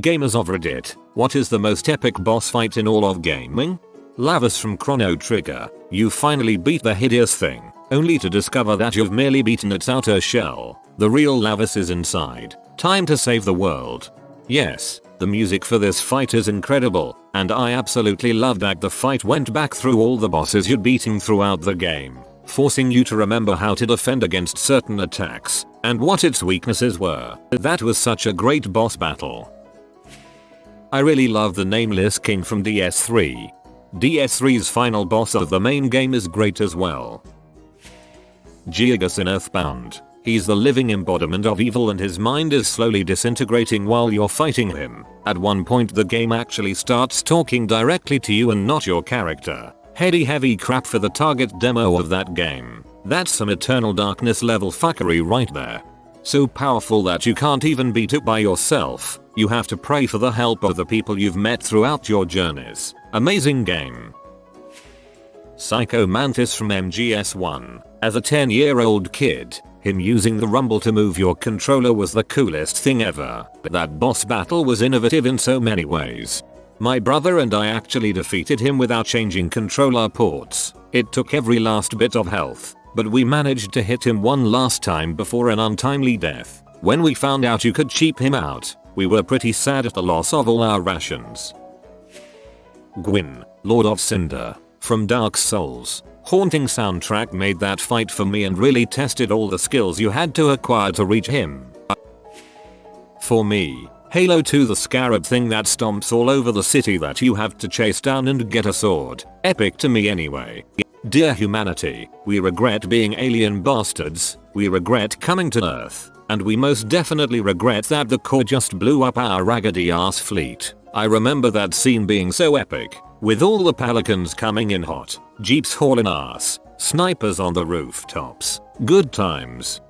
Gamers of Reddit, what is the most epic boss fight in all of gaming? Lavas from Chrono Trigger, you finally beat the hideous thing, only to discover that you've merely beaten its outer shell. The real Lavas is inside. Time to save the world. Yes, the music for this fight is incredible, and I absolutely love that the fight went back through all the bosses you'd beaten throughout the game, forcing you to remember how to defend against certain attacks, and what its weaknesses were. That was such a great boss battle. I really love the Nameless King from DS3. DS3's final boss of the main game is great as well. Gigas in Earthbound. He's the living embodiment of evil and his mind is slowly disintegrating while you're fighting him. At one point the game actually starts talking directly to you and not your character. Heavy crap for the target demo of that game. That's some Eternal Darkness level fuckery right there. So powerful that you can't even beat it by yourself. You have to pray for the help of the people you've met throughout your journeys. Amazing game. Psycho Mantis from MGS1. As a 10-year-old kid, him using the rumble to move your controller was the coolest thing ever. That boss battle was innovative in so many ways. My brother and I actually defeated him without changing controller ports. It took every last bit of health, but we managed to hit him one last time before an untimely death. When we found out you could cheap him out, we were pretty sad at the loss of all our rations. Gwyn, Lord of Cinder, from Dark Souls. Haunting soundtrack made that fight for me and really tested all the skills you had to acquire to reach him. For me, Halo 2, the scarab thing that stomps all over the city that you have to chase down and get a sword. Epic to me anyway. Dear humanity, we regret being alien bastards, we regret coming to Earth, and we most definitely regret that the core just blew up our raggedy ass fleet. I remember that scene being so epic, with all the pelicans coming in hot, jeeps hauling ass, snipers on the rooftops. Good times.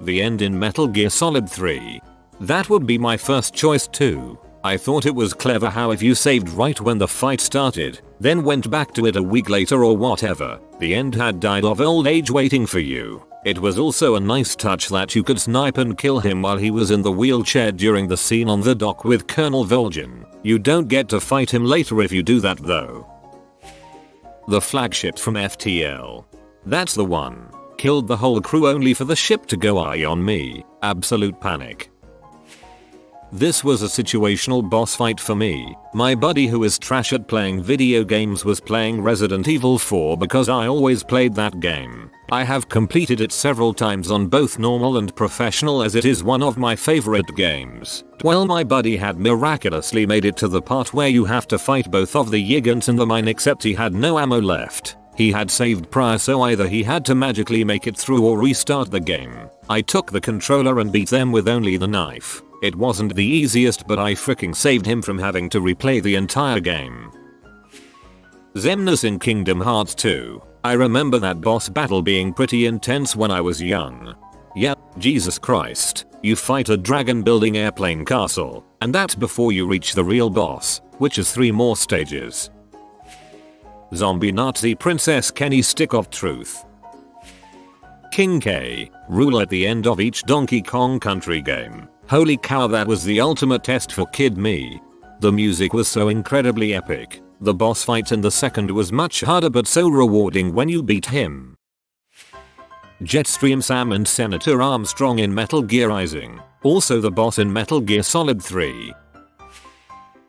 The end in Metal Gear Solid 3. That would be my first choice too. I thought it was clever how if you saved right when the fight started, then went back to it a week later or whatever, the end had died of old age waiting for you. It was also a nice touch that you could snipe and kill him while he was in the wheelchair during the scene on the dock with Colonel Volgin. You don't get to fight him later if you do that though. The flagship from FTL. That's the one. Killed the whole crew only for the ship to go eye on me. Absolute panic. This was a situational boss fight for me. My buddy who is trash at playing video games was playing Resident Evil 4 because I always played that game. I have completed it several times on both normal and professional as it is one of my favorite games. Well, my buddy had miraculously made it to the part where you have to fight both of the Gigants in the mine except he had no ammo left. He had saved prior so either he had to magically make it through or restart the game. I took the controller and beat them with only the knife. It wasn't the easiest but I freaking saved him from having to replay the entire game. Xemnas in Kingdom Hearts 2. I remember that boss battle being pretty intense when I was young. Yep, Jesus Christ, you fight a dragon building airplane castle, and that's before you reach the real boss, which is 3 more stages. Zombie Nazi Princess Kenny Stick of Truth. King K. Rule at the end of each Donkey Kong Country game. Holy cow, that was the ultimate test for kid me. The music was so incredibly epic. The boss fight in the second was much harder but so rewarding when you beat him. Jetstream Sam and Senator Armstrong in Metal Gear Rising. Also the boss in Metal Gear Solid 3.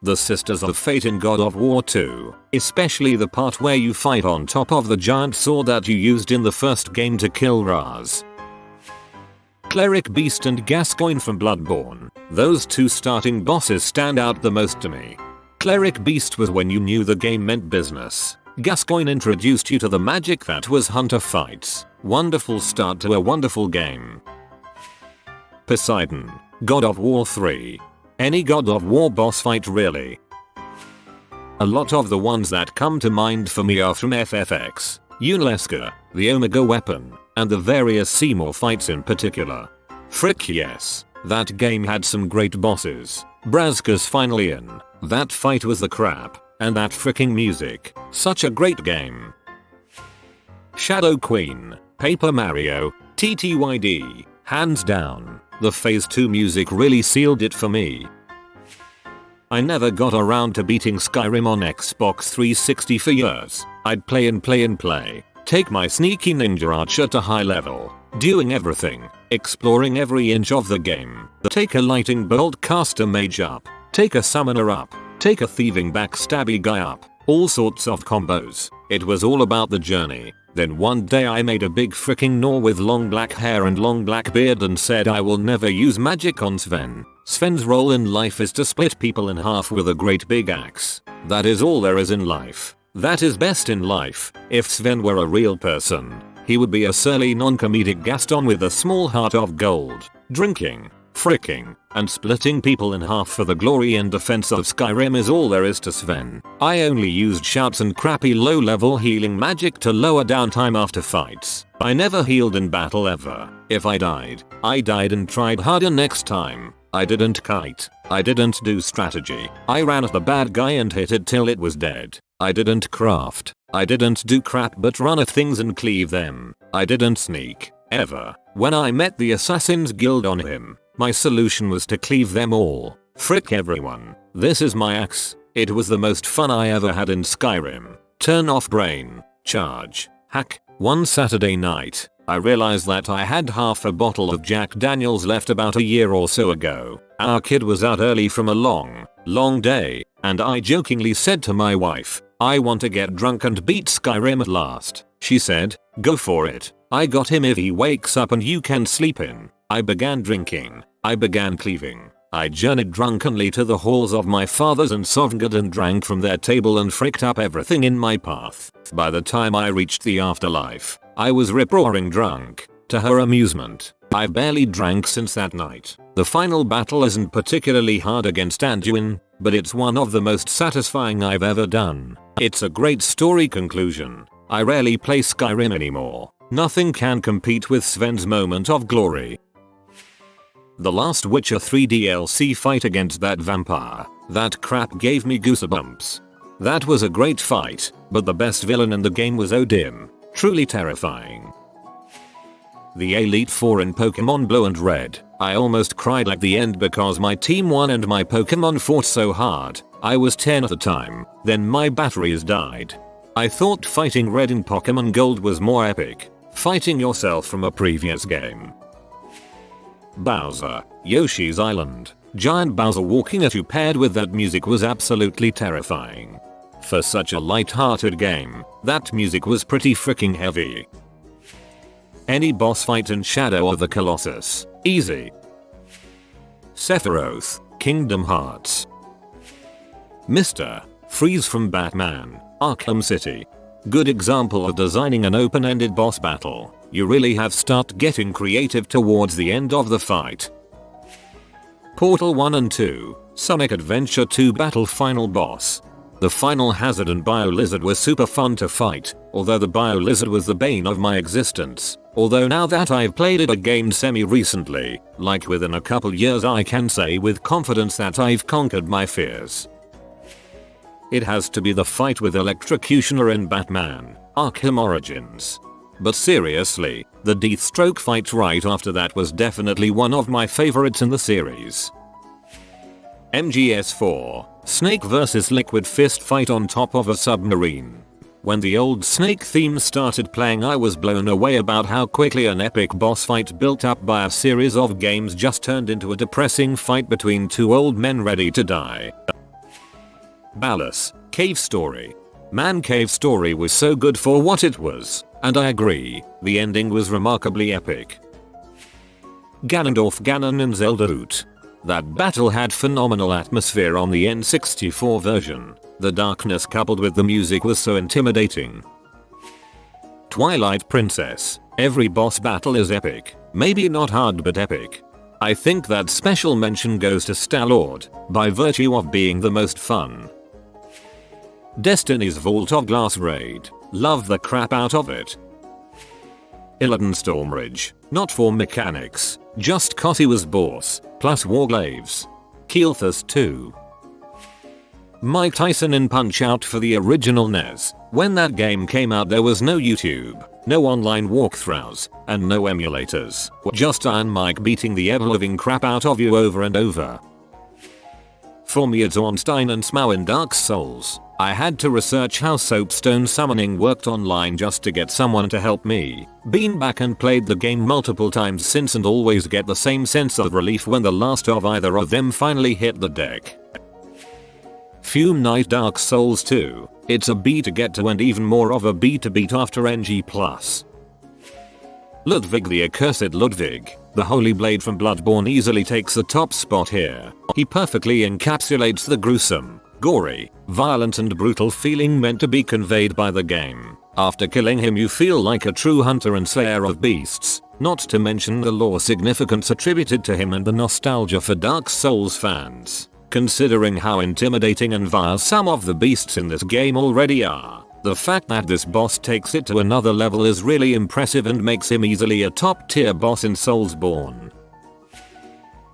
The Sisters of Fate in God of War 2, especially the part where you fight on top of the giant sword that you used in the first game to kill Raz. Cleric Beast and Gascoigne from Bloodborne. Those 2 starting bosses stand out the most to me. Cleric Beast was when you knew the game meant business. Gascoigne introduced you to the magic that was hunter fights. Wonderful start to a wonderful game. Poseidon, God of War 3. Any God of War boss fight really. A lot of the ones that come to mind for me are from FFX, Unleska, the Omega Weapon, and the various Seymour fights in particular. Frick yes, that game had some great bosses. Brazka's finally in. That fight was the crap, and that fricking music, such a great game. Shadow Queen, Paper Mario, TTYD, hands down, the Phase 2 music really sealed it for me. I never got around to beating Skyrim on Xbox 360 for years. I'd play and play and play. Take my sneaky ninja archer to high level. Doing everything. Exploring every inch of the game. Take a lightning bolt caster mage up. Take a summoner up. Take a thieving backstabby guy up. All sorts of combos. It was all about the journey. Then one day I made a big freaking Nor with long black hair and long black beard and said I will never use magic on Sven. Sven's role in life is to split people in half with a great big axe. That is all there is in life. That is best in life. If Sven were a real person, he would be a surly non-comedic Gaston with a small heart of gold. Drinking, fricking, and splitting people in half for the glory and defense of Skyrim is all there is to Sven. I only used shouts and crappy low-level healing magic to lower downtime after fights. I never healed in battle ever. If I died and tried harder next time. I didn't kite. I didn't do strategy. I ran at the bad guy and hit it till it was dead. I didn't craft. I didn't do crap but run at things and cleave them. I didn't sneak. Ever. When I met the Assassin's Guild on him, my solution was to cleave them all. Frick everyone. This is my axe. It was the most fun I ever had in Skyrim. Turn off brain. Charge. Hack. One Saturday night, I realized that I had half a bottle of Jack Daniels left about a year or so ago. Our kid was out early from a long day, and I jokingly said to my wife, I want to get drunk and beat Skyrim at last. She said, go for it. I got him if he wakes up and you can sleep in. I began drinking. I began cleaving. I journeyed drunkenly to the halls of my fathers and Sovngarde and drank from their table and fricked up everything in my path. By the time I reached the afterlife, I was rip-roaring drunk. To her amusement, I barely drank since that night. The final battle isn't particularly hard against Anduin, but it's one of the most satisfying I've ever done. It's a great story conclusion. I rarely play Skyrim anymore. Nothing can compete with Sven's moment of glory. The last Witcher 3 DLC fight against that vampire. That crap gave me goosebumps. That was a great fight, but the best villain in the game was Odin. Truly terrifying. The Elite Four in Pokemon Blue and Red. I almost cried at the end because my team won and my Pokemon fought so hard. I was 10 at the time, then my batteries died. I thought fighting Red in Pokemon Gold was more epic. Fighting yourself from a previous game. Bowser, Yoshi's Island. Giant Bowser walking at you paired with that music was absolutely terrifying. For such a light-hearted game, that music was pretty freaking heavy. Any boss fight in Shadow of the Colossus. Easy. Sephiroth, Kingdom Hearts. Mr. Freeze from Batman, Arkham City. Good example of designing an open-ended boss battle. You really have start getting creative towards the end of the fight. Portal 1 and 2, Sonic Adventure 2 Battle Final Boss. The final Hazard and Bio-Lizard were super fun to fight, although the Bio-Lizard was the bane of my existence. Although now that I've played it again semi-recently, like within a couple years, I can say with confidence that I've conquered my fears. It has to be the fight with Electrocutioner in Batman, Arkham Origins. But seriously, the Deathstroke fight right after that was definitely one of my favorites in the series. MGS4, Snake vs Liquid Fist fight on top of a submarine. When the old Snake theme started playing, I was blown away about how quickly an epic boss fight built up by a series of games just turned into a depressing fight between two old men ready to die. Ballas, Cave Story. Man, Cave Story was so good for what it was, and I agree, the ending was remarkably epic. Ganondorf Ganon in Zelda Root. That battle had phenomenal atmosphere on the N64 version. The darkness coupled with the music was so intimidating. Twilight Princess. Every boss battle is epic. Maybe not hard but epic. I think that special mention goes to Star-Lord, by virtue of being the most fun. Destiny's Vault of Glass Raid. Love the crap out of it. Illidan Stormridge. Not for mechanics, just cause he was boss, plus Warglaves. Keelthus 2. Mike Tyson in Punch-Out for the original NES. When that game came out there was no YouTube, no online walkthroughs, and no emulators. Just Iron Mike beating the ever-living crap out of you over and over. For me it's Ornstein and Smough in Dark Souls. I had to research how soapstone summoning worked online just to get someone to help me. Been back and played the game multiple times since and always get the same sense of relief when the last of either of them finally hit the deck. Fume Knight Dark Souls 2. It's a B to get to and even more of a B to beat after NG+. Ludwig the Accursed Ludwig, the Holy Blade from Bloodborne easily takes the top spot here. He perfectly encapsulates the gruesome, gory, violent and brutal feeling meant to be conveyed by the game. After killing him you feel like a true hunter and slayer of beasts, not to mention the lore significance attributed to him and the nostalgia for Dark Souls fans. Considering how intimidating and vile some of the beasts in this game already are, the fact that this boss takes it to another level is really impressive and makes him easily a top tier boss in Soulsborne.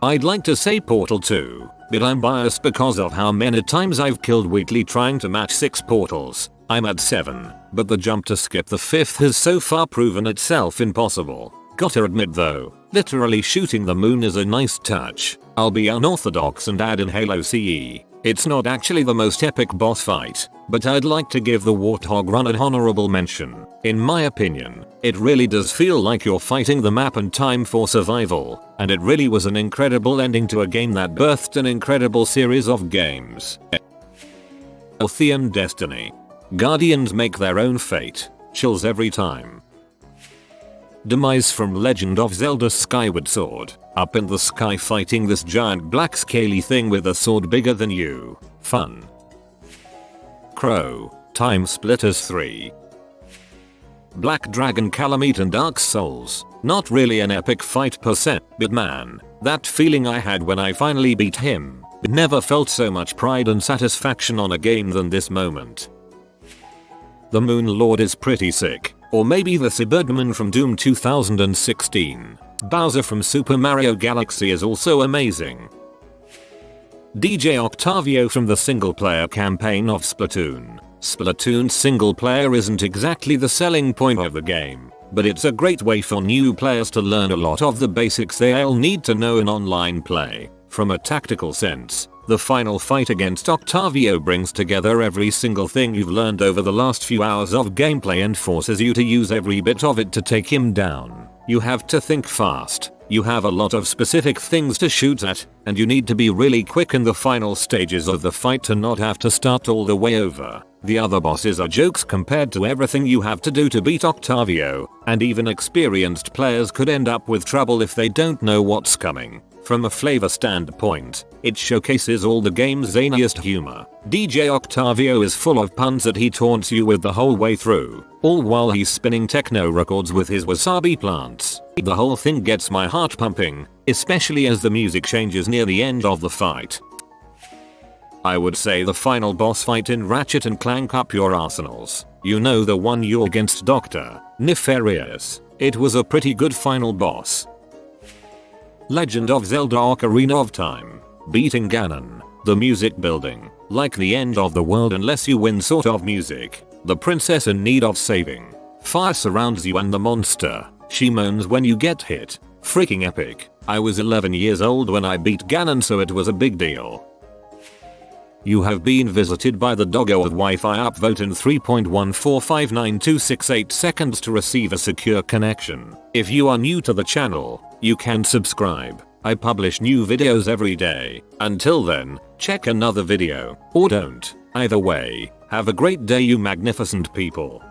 I'd like to say Portal 2, but I'm biased because of how many times I've killed Wheatley trying to match 6 portals. I'm at 7, but the jump to skip the 5th has so far proven itself impossible. Gotta admit though, literally shooting the moon is a nice touch. I'll be unorthodox and add in Halo CE. It's not actually the most epic boss fight, but I'd like to give the Warthog Run an honorable mention. In my opinion, it really does feel like you're fighting the map and time for survival, and it really was an incredible ending to a game that birthed an incredible series of games. Orthian Destiny. Guardians make their own fate. Chills every time. Demise from Legend of Zelda Skyward Sword. Up in the sky fighting this giant black scaly thing with a sword bigger than you. Fun. Crow. Time Splitters 3. Black Dragon Calamite and Dark Souls. Not really an epic fight per se, but man, that feeling I had when I finally beat him. Never felt so much pride and satisfaction on a game than this moment. The Moon Lord is pretty sick. Or maybe the Cyberdeman from Doom 2016. Bowser from Super Mario Galaxy is also amazing. DJ Octavio from the single player campaign of Splatoon. Splatoon's single player isn't exactly the selling point of the game, but it's a great way for new players to learn a lot of the basics they'll need to know in online play. From a tactical sense, the final fight against Octavio brings together every single thing you've learned over the last few hours of gameplay and forces you to use every bit of it to take him down. You have to think fast, you have a lot of specific things to shoot at, and you need to be really quick in the final stages of the fight to not have to start all the way over. The other bosses are jokes compared to everything you have to do to beat Octavio, and even experienced players could end up with trouble if they don't know what's coming. From a flavor standpoint, it showcases all the game's zaniest humor. DJ Octavio is full of puns that he taunts you with the whole way through, all while he's spinning techno records with his wasabi plants. The whole thing gets my heart pumping, especially as the music changes near the end of the fight. I would say the final boss fight in Ratchet and Clank Up Your Arsenals. You know, the one you're against Dr. Nefarious. It was a pretty good final boss. Legend of Zelda Ocarina of Time. Beating Ganon. The music building. Like the end of the world unless you win sort of music. The princess in need of saving. Fire surrounds you and the monster. She moans when you get hit. Freaking epic. I was 11 years old when I beat Ganon, so it was a big deal. You have been visited by the doggo with Wi-Fi upvote in 3.1459268 seconds to receive a secure connection. If you are new to the channel, you can subscribe. I publish new videos every day. Until then, check another video, or don't. Either way, have a great day you magnificent people.